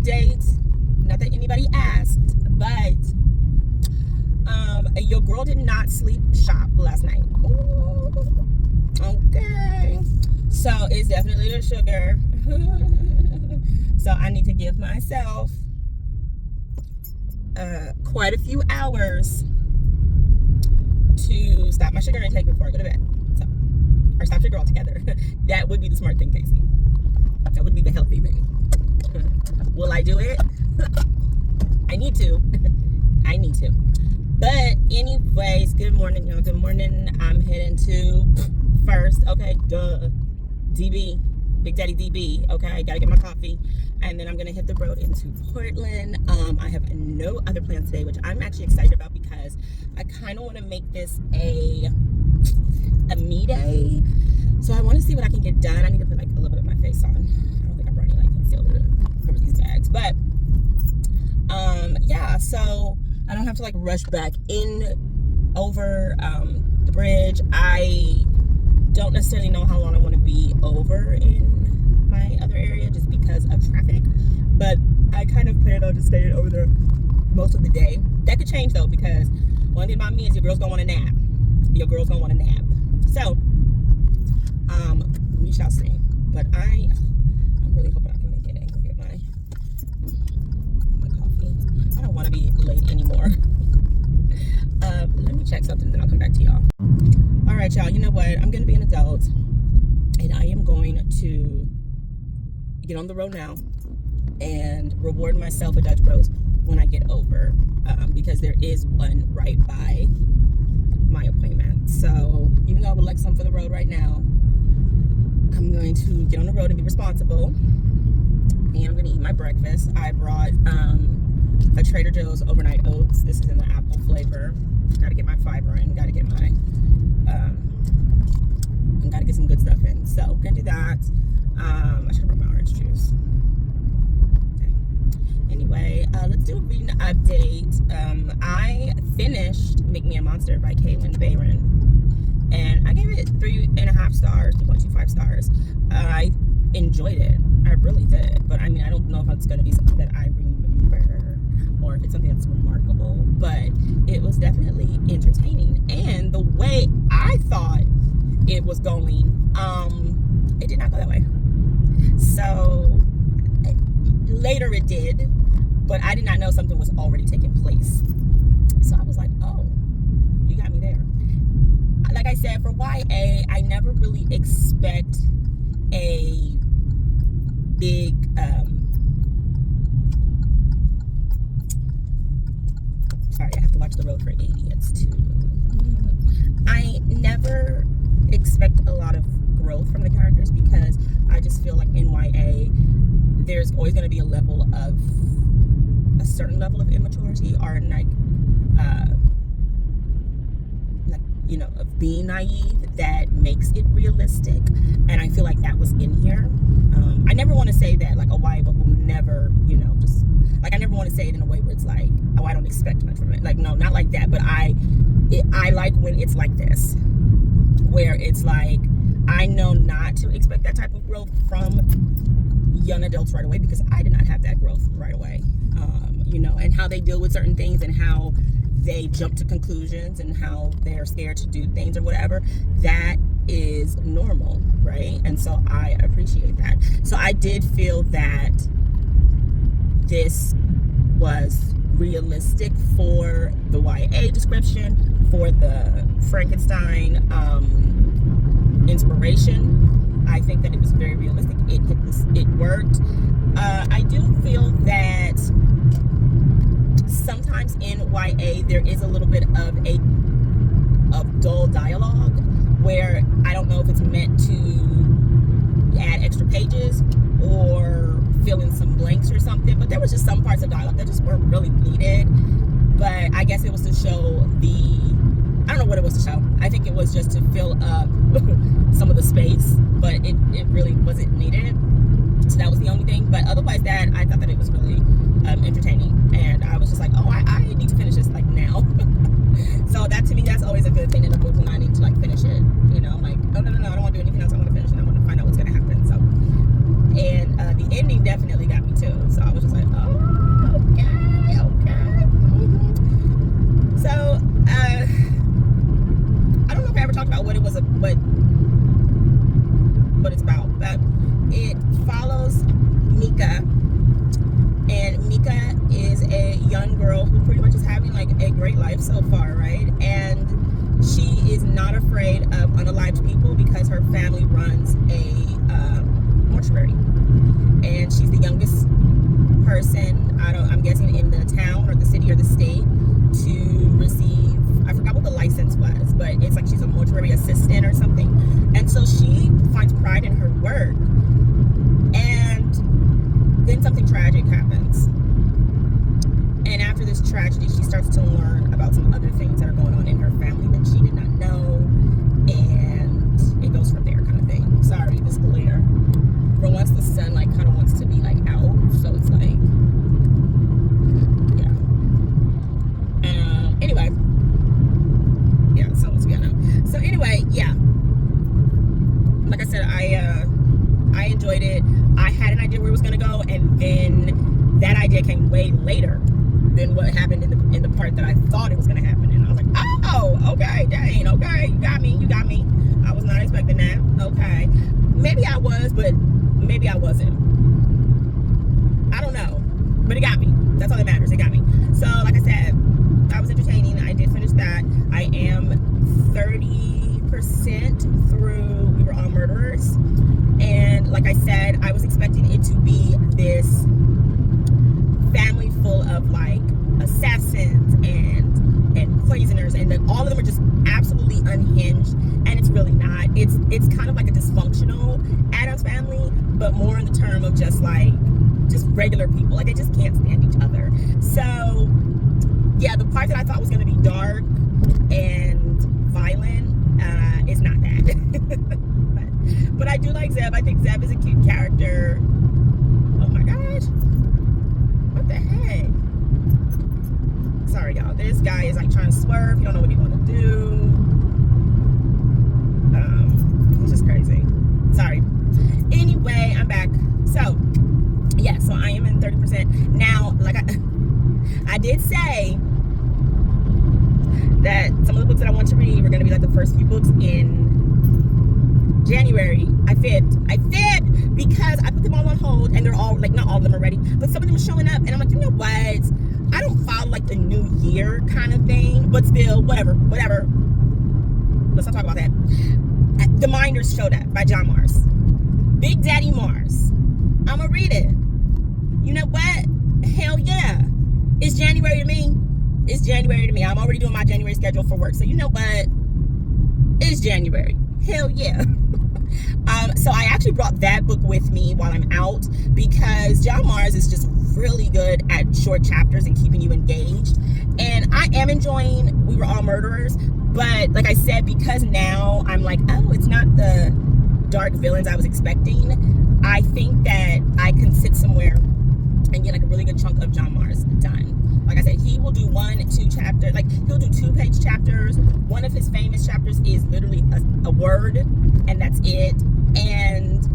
update. Not that anybody asked, but your girl did not sleep shop last night. Ooh, okay, so it's definitely the sugar. So I need to give myself quite a few hours to stop my sugar intake before I go to bed. So, or stop sugar altogether. That would be the smart thing, Casey. That would be the healthy thing. Will I do it? I need to. I need to. But anyways, good morning, y'all. Good morning. I'm heading to first. Okay, duh. DB. Big Daddy DB. Okay, gotta get my coffee. And then I'm gonna hit the road into Portland. I have no other plans today, which I'm actually excited about because I kind of want to make this a me day. So I want to see what I can get done. I need to put like a little bit of my face on. I don't think I brought any like concealer to cover these bags, but yeah. So I don't have to like rush back in over the bridge. I don't necessarily know how long I want to be over in my other area just because of traffic, but I kind of plan on just staying over there most of the day. That could change though, because one thing about me is your girl's gonna want a nap. Your girl's gonna want a nap. So we shall see. But I'm really hoping I can make it and go get my coffee. I don't want to be late anymore. Let me check something, then I'll come back to y'all. All right, y'all. You know what? I'm gonna be an adult, and I am going to get on the road now and reward myself with Dutch Bros when I get over, because there is one right by my appointment. So even though I would like some for the road right now, I'm going to get on the road and be responsible, and I'm going to eat my breakfast. I brought a Trader Joe's overnight oats. This is in the apple flavor. Got to get my fiber in. Got to get my got to get some good stuff in. So I'm going to do that. I should have brought my orange juice. Okay. Anyway, let's do a reading update. I finished Make Me a Monster by Caitlin Bayron, and I gave it 3.5 stars, 2.25 stars. I enjoyed it. I really did. But I mean, I don't know if it's going to be something that I remember or if it's something that's remarkable, but it was definitely entertaining. And the way I thought it was going, it did not go that way. So later it did, but I did not know something was already taking place. So I was like, oh, you got me there. Like I said, for YA, I never really expect a big sorry, I have to watch the road for idiots too. I never expect a lot of growth from the characters because I just feel like in YA there's always going to be a certain level of immaturity or like you know, of being naive that makes it realistic, and I feel like that was in here. I never want to say that like a YA book will never, you know, just like I never want to say it in a way where it's like, oh, I don't expect much from it. Like, no, not like that. But I like when it's like this, where it's like I know not to expect that type of growth from young adults right away, because I did not have that growth right away. You know, and how they deal with certain things and how they jump to conclusions and how they're scared to do things or whatever, that is normal, right? And so I appreciate that. So I did feel that this was realistic for the YA description, for the Frankenstein inspiration. I think that it was very realistic. It worked. I do feel that sometimes in YA there is a little bit of dull dialogue where I don't know if it's meant to add extra pages or fill in some blanks or something, but there was just some parts of dialogue that just weren't really needed. But I guess it was to show I don't know what it was to show. I think it was just to fill up some of the space, but it really wasn't needed. So that was the only thing. But otherwise, that I thought that it was really entertaining, and I was just like, oh, I need to finish this like now. So that to me, that's always a good thing in a book when I need to like finish it. You know, like, oh no, I don't want to do anything else. I want to finish it. I want to find out what's gonna happen. So, and the ending definitely got me too. So I was just like, oh, okay, okay. So I don't know if I ever talked about what it was, what it's about, but it follows Mika, and Mika is a young girl who pretty much is having like a great life so far, right? And she is not afraid of unalived people because her family runs a mortuary, and she's the youngest person, I'm guessing, in the town or the city or the state to receive, I forgot what the license was, but it's like she's a mortuary assistant or something. And so she finds pride in her work, and then something tragic happens. And after this tragedy, she starts to learn about some other things that are going on in her family that she did not know, and it goes from there, kind of thing. Sorry, this glare. For once, the sun like kind of wants to be like out, so it's like, yeah. Anyway, yeah. So what's going on? So anyway, yeah. Like I said, I enjoyed it. I had an idea where it was gonna go, and then that idea came way later than what happened in the part that I thought it was gonna happen. And I was like, oh, okay, dang, okay, you got me. I was not expecting that. Okay, maybe I was, but maybe I wasn't. I don't know, but it got me. That's all that matters. It got me. So, like I said, I was entertaining. I did finish that. I am 30% through We Were All Murderers, and like I said, I was expecting it to be this family full of like assassins and poisoners, and then all of them are just absolutely unhinged, and it's really not. It's kind of like a dysfunctional Addams Family, but more in the term of just regular people. Like, they just can't stand each other. So yeah, the part that I thought was going to be dark and violent is not that. but I do like Zeb. I think Zeb is a cute character. Oh my gosh, what the heck? Sorry, y'all. This guy is like trying to swerve. He don't know what he want to do. He's just crazy. Sorry. Anyway, I'm back. So yeah, so I am in 30%. Now, like I did say that some of the books that I want to read were going to be like the first few books in January. I fibbed because I put them all on hold, and they're all like, not all of them are ready, but some of them are showing up, and I'm like, you know what? I don't follow like the new year kind of thing, but still, whatever. Let's not talk about that. The Minders showed up by John Mars. Big Daddy Mars. I'm gonna read it. You know what? Hell yeah. It's January to me. It's January to me. I'm already doing my January schedule for work. So you know what? It's January. Hell yeah. So I actually brought that book with me while I'm out, because John Mars is just really good at short chapters and keeping you engaged. And I am enjoying We Were All Murderers, but like I said, because now I'm like, oh, it's not the dark villains I was expecting, I think that I can sit somewhere and get like a really good chunk of John Mars done. Like I said, he will do 1-2 chapters, like he'll do 2-page chapters. One of his famous chapters is literally a word, and that's it. And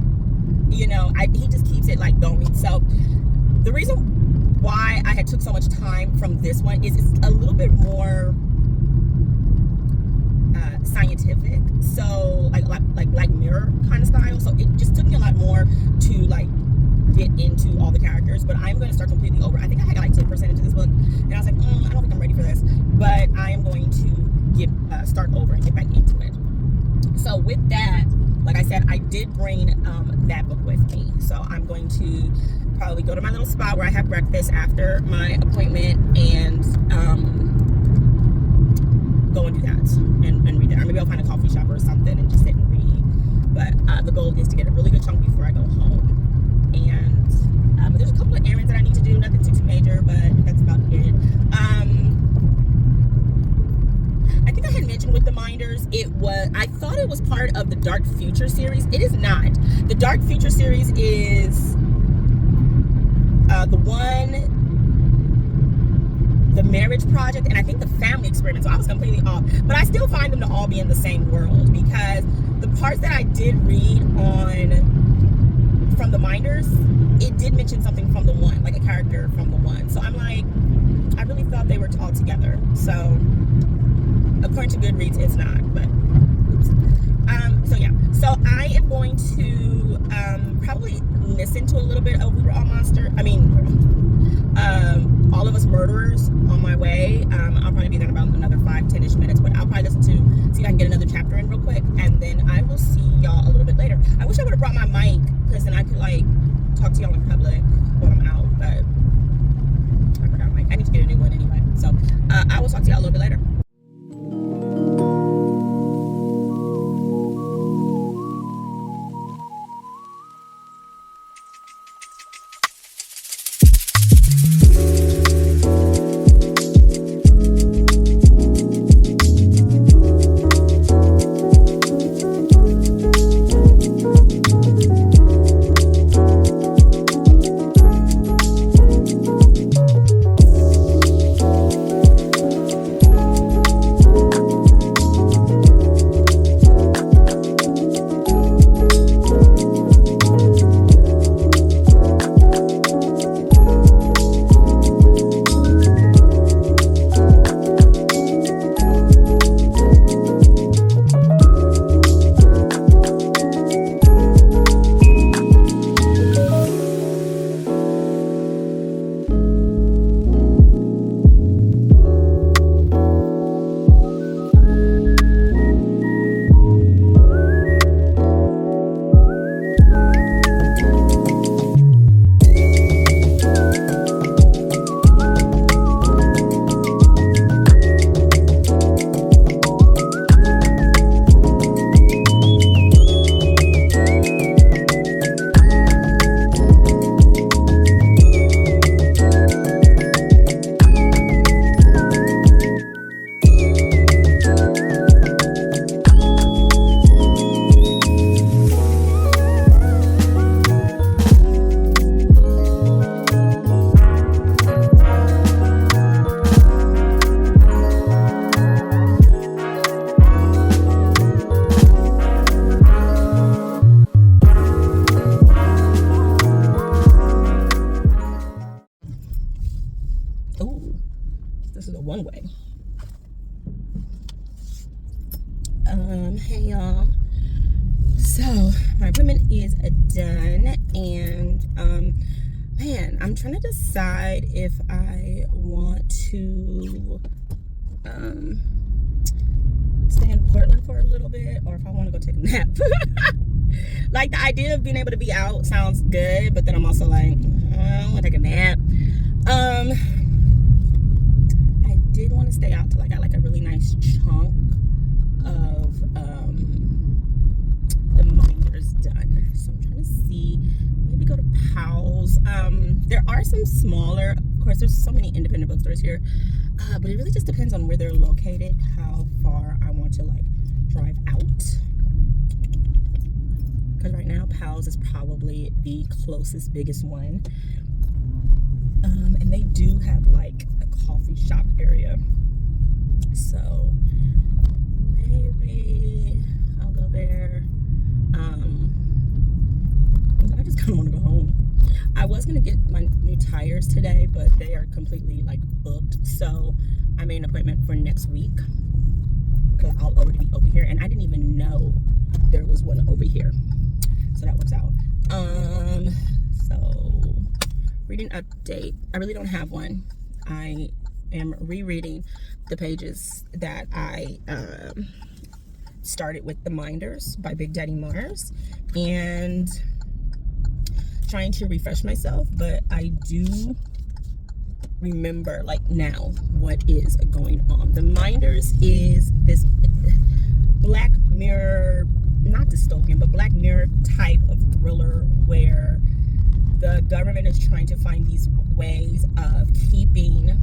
you know, he just keeps it like going. So the reason why I had took so much time from this one is it's a little bit more scientific, so like Black Mirror kind of style. So it just took me a lot more to like get into all the characters. But I'm going to start completely over. I think I had like 10% into this book, and I was like, I don't think I'm ready for this. But I am going to start over and get back into it. So with that, like I said, I did bring that book with me. So I'm going to probably go to my little spot where I have breakfast after my appointment, and go and do that and read it. Or maybe I'll find a coffee shop or something and just sit and read. But the goal is to get a really good chunk before I go home. And there's a couple of errands that I need to do, nothing too major, but that's about it. I think I had mentioned with the Minders, I thought it was part of the Dark Future series. It is not. The Dark Future series is the Marriage Project, and I think the Family Experiment. So I was completely off, but I still find them to all be in the same world, because the parts that I did read from the Minders, it did mention something from the Goodreads it's not, but oops. So yeah, so I am going to probably listen to a little bit of All of Us Murderers on my way. I'll probably be there in about another 5-10ish minutes, but I'll probably listen to see if I can get another chapter in real quick, and then I will see y'all a little bit later. I wish I would have brought my mic, because then I could like talk to y'all in public when I'm out, but I forgot my mic. I need to get a new one anyway. So I will talk to y'all a little bit later. This is a one-way. Hey y'all. So my appointment is done, and man, I'm trying to decide if I want to stay in Portland for a little bit, or if I want to go take a nap. Like, the idea of being able to be out sounds good, but then I'm also like, I want to take a nap. I did want to stay out till I got like a really nice chunk of the minders done. So I'm trying to see, maybe go to Powell's. There are some smaller, of course, there's so many independent bookstores here, but it really just depends on where they're located, how far I want to like drive out. Because right now Powell's is probably the closest, biggest one. And they do have like a coffee shop area, so maybe I'll go there. I just kind of want to go home. I was gonna get my new tires today, but they are completely like booked, so I made an appointment for next week because I'll already be over here, and I didn't even know there was one over here, so that works out. So reading update, I really don't have one. I am rereading the pages that I started with The Minders by Big Daddy Mars, and trying to refresh myself, but I do remember like now what is going on. The Minders is this Black Mirror, not dystopian, but Black Mirror type of thriller where the government is trying to find these ways of keeping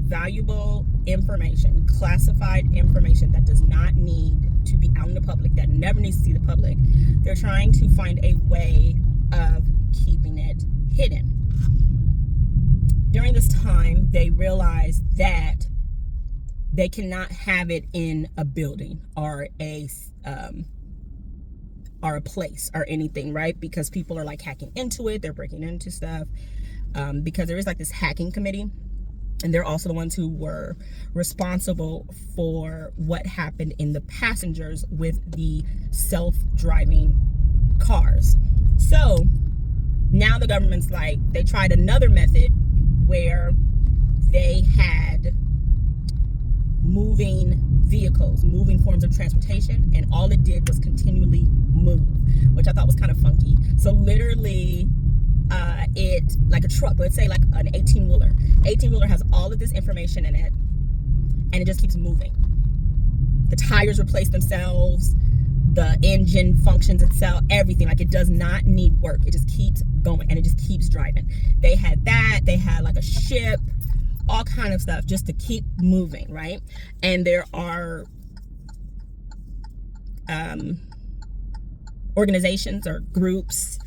valuable information, classified information that does not need to be out in the public, that never needs to see the public. They're trying to find a way of keeping it hidden. During this time, they realized that they cannot have it in a building or a place or anything, right? Because people are like hacking into it, they're breaking into stuff, because there is like this hacking committee And they're also the ones who were responsible for what happened in the passengers with the self-driving cars. So now the government's like, they tried another method where they had moving vehicles, moving forms of transportation, and all it did was continually move, which I thought was kind of funky. So literally, it, like a truck, let's say like an 18-wheeler. 18-wheeler has all of this information in it, and it just keeps moving. The tires replace themselves, the engine functions itself, everything. Like, it does not need work. It just keeps going, and it just keeps driving. They had that. They had like a ship, all kind of stuff just to keep moving, right? And there are organizations or groups,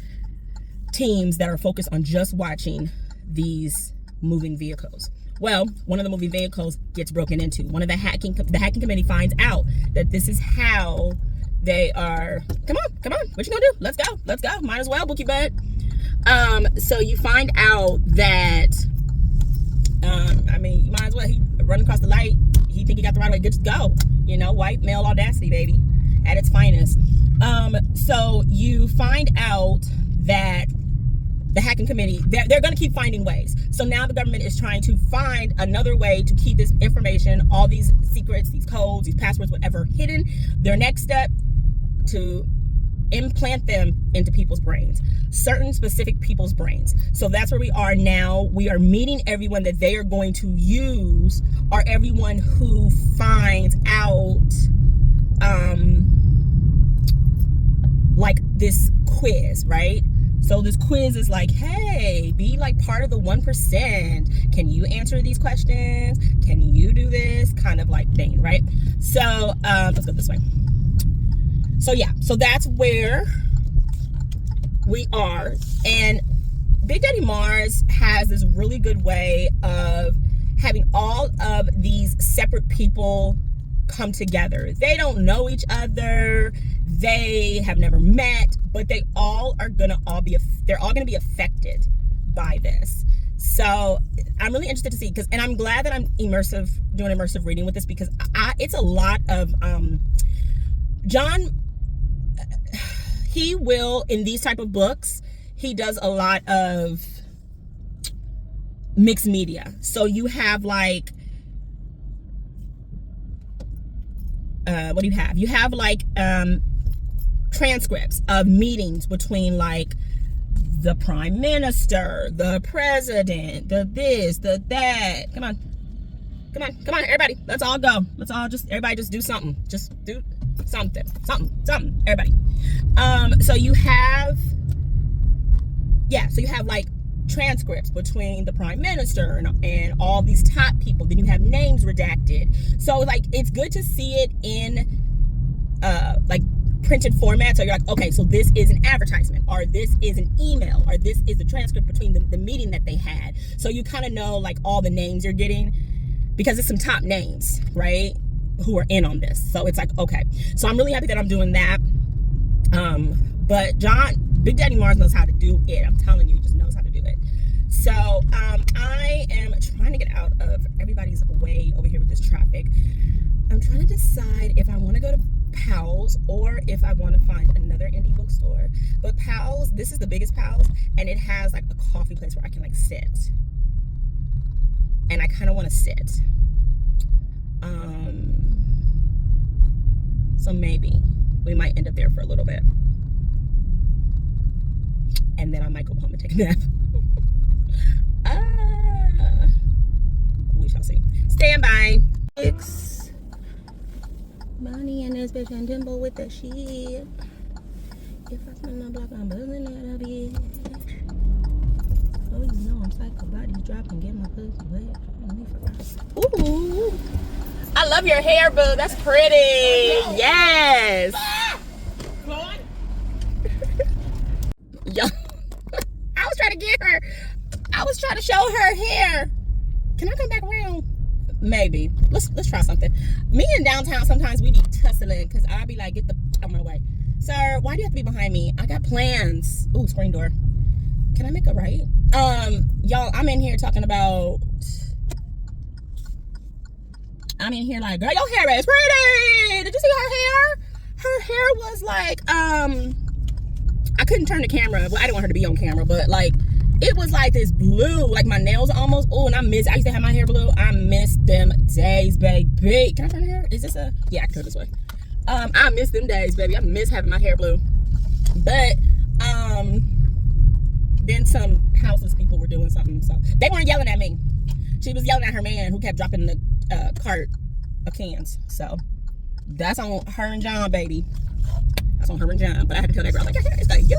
teams that are focused on just watching these moving vehicles. Well, one of the moving vehicles gets broken into. One of the hacking committee finds out that this is how they are. Come on, what you gonna do? Let's go. Might as well, Bookie Bud. So you find out that I mean, you might as well. He running across the light. He think he got the right way. Good to go. You know, white male audacity, baby, at its finest. So you find out that the hacking committee, they're going to keep finding ways. So now the government is trying to find another way to keep this information, all these secrets, these codes, these passwords, whatever, hidden. Their next step, to implant them into people's brains, certain specific people's brains. So that's where we are now. We are meeting everyone that they are going to use, or everyone who finds out like this quiz, right? So this quiz is like, hey, be like part of the 1%. Can you answer these questions? Can you do this kind of like thing, right? So let's go this way. So yeah, so that's where we are. And Big Daddy Mars has this really good way of having all of these separate people come together. They don't know each other. They have never met, but they all are gonna they're all gonna be affected by this. So I'm really interested to see, and I'm glad that I'm doing immersive reading with this, because it's a lot of John. He will, in these type of books, he does a lot of mixed media. So you have like, what do you have? You have like transcripts of meetings between like the prime minister, the president, the this, the that. Come on, everybody. Let's all go. Everybody just do something. Just do something, everybody. So you have like transcripts between the prime minister and all these top people. Then you have names redacted. So like, it's good to see it in like printed format. So you're like, okay, so this is an advertisement, or this is an email, or this is the transcript between the meeting that they had. So you kind of know like all the names you're getting, because it's some top names, right, who are in on this. So it's like, okay. So I'm really happy that I'm doing that. But Big Daddy Mars knows how to do it. I'm telling you, he just knows how to do it. So I am trying to get out of everybody's way over here with this traffic. I'm trying to decide if I want to go to Powell's or if I want to find another indie bookstore. But Powell's, this is the biggest Powell's, and it has like a coffee place where I can like sit. And I kind of want to sit. So maybe we might end up there for a little bit. And then I might go home and take a nap. We shall see. Stand by. Bonnie and this bitch and Dimble with the shit. If I spend my block, I'm buzzing out of it. Oh, you know I'm psycho. Body dropping, get my pussy wet. Ooh. I love your hair, boo. That's pretty. Yes. Yo, I was trying to get her. I was trying to show her hair. Can I come back around? Maybe. Let's try something. Me in downtown, sometimes we be tussling, because I be like, get the out of my way. Sir, why do you have to be behind me? I got plans. Ooh, screen door. Can I make a right? Y'all, I'm in here talking about I'm in here like, girl, your hair is pretty. Did you see her hair? Her hair was like, I couldn't turn the camera. Well, I didn't want her to be on camera, but like, it was like this blue, like my nails almost. Oh, and I used to have my hair blue. I miss them days, baby. Can I turn the hair? Is this a, yeah, I can turn this way. I miss them days, baby. I miss having my hair blue. But, then some houseless people were doing something, so they weren't yelling at me. She was yelling at her man who kept dropping the cart of cans. So that's on her and John, baby. That's on her and John. But I had to tell that girl, like, your hair is like, yo.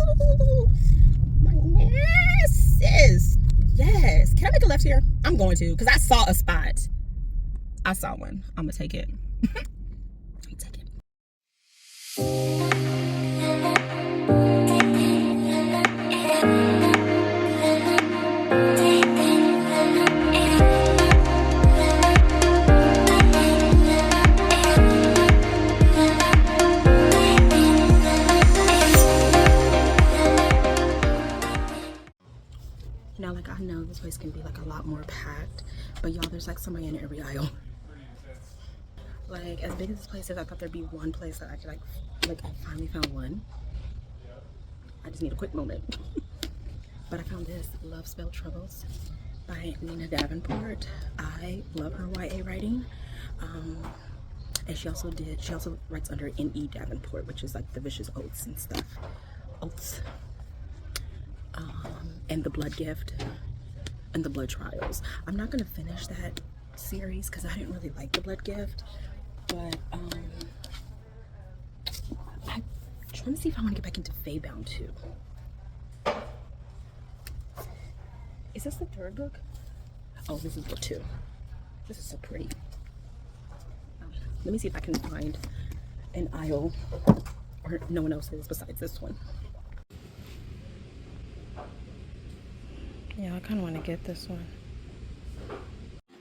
Like, yes, sis. Yes. Can I make a left here? I'm going to, because I saw a spot. I saw one. I'm gonna take it. Take it. Now, like, I know this place can be like a lot more packed, but y'all, there's like somebody in every aisle. Like, as big as this place is, I thought there'd be one place that I could like I finally found one. I just need a quick moment. But I found this, Love Spelled Troubles by Nina Davenport. I love her YA writing. And she also writes under N.E. Davenport, which is like the Vicious Oaths and stuff. Oaths. And The Blood Gift and The Blood Trials. I'm not gonna finish that series because I didn't really like The Blood Gift, but I'm trying to see if I want to get back into Feybound too. Is this the third book? Oh, this is book 2. This is so pretty. Let me see if I can find an aisle where no one else is besides this one. Yeah, I kind of want to get this one.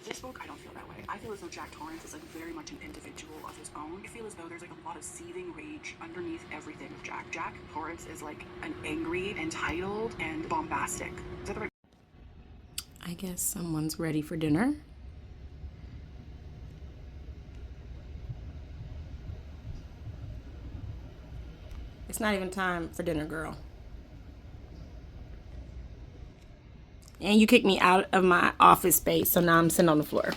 This book, I don't feel that way. I feel as though Jack Torrance is like very much an individual of his own. I feel as though there's like a lot of seething rage underneath everything with Jack. Jack Torrance is like an angry, entitled, and bombastic. Is that the right? I guess someone's ready for dinner. It's not even time for dinner, girl. And you kicked me out of my office space, so now I'm sitting on the floor.